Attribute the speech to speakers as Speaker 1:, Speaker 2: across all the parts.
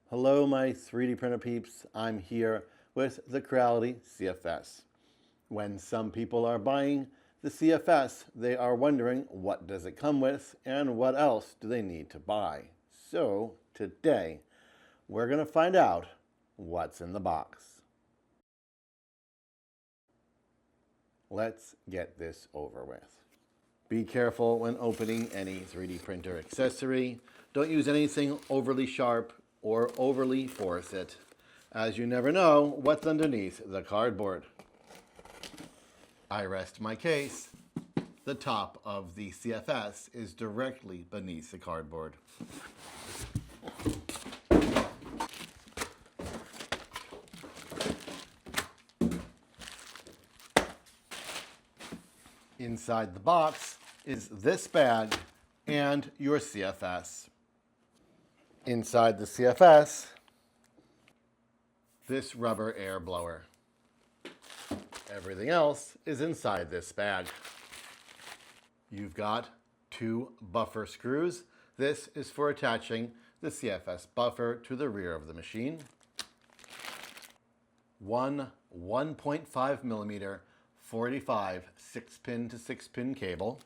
Speaker 1: Hello, my 3D printer peeps. I'm here with the Creality CFS. When some people are buying the CFS, they are wondering what does it come with and what else do they need to buy. So today, we're going to find out what's in the box. Let's get this over with. Be careful when opening any 3D printer accessory. Don't use anything overly sharp or overly force it, as you never know what's underneath the cardboard. I rest my case. The top of the CFS is directly beneath the cardboard. Inside the box is this bag and your CFS. Inside the CFS, this rubber air blower. Everything else is inside this bag. You've got 2 buffer screws. This is for attaching the CFS buffer to the rear of the machine. One 1.5 millimeter 45 6-pin to 6-pin cable.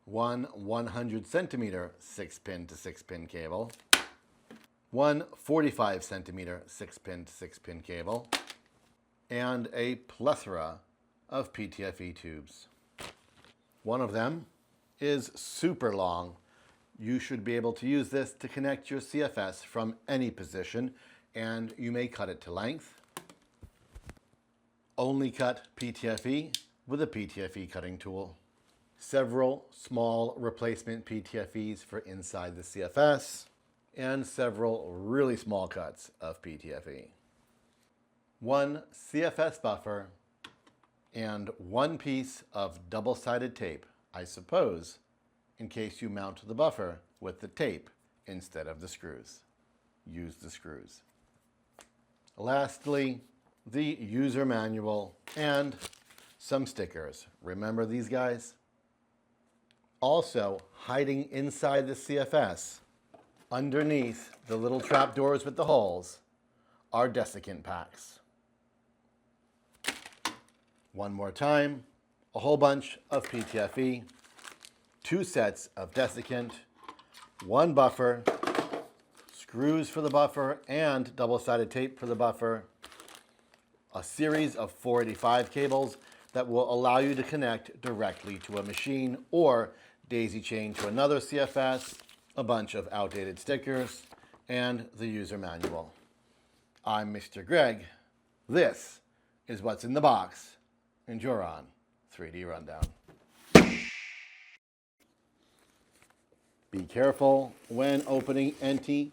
Speaker 1: One 100 centimeter 6-pin to 6-pin cable. One 45 centimeter 6-pin to 6-pin cable. And a plethora of PTFE tubes. One of them is super long. You should be able to use this to connect your CFS from any position, and you may cut it to length. Only cut PTFE with a PTFE cutting tool. Several small replacement PTFEs for inside the CFS, and several really small cuts of PTFE. One CFS buffer, and one piece of double-sided tape, I suppose, in case you mount the buffer with the tape instead of the screws. Use the screws. Lastly, the user manual and some stickers. Remember these guys? Also, hiding inside the CFS, underneath the little trap doors with the holes, are desiccant packs. One more time, a whole bunch of PTFE, 2 sets of desiccant, 1 buffer, screws for the buffer and double-sided tape for the buffer, a series of 485 cables that will allow you to connect directly to a machine or daisy chain to another CFS, a bunch of outdated stickers, and the user manual. I'm Mr. Greg. This is what's in the box, and you're on 3D Rundown. Be careful when opening NT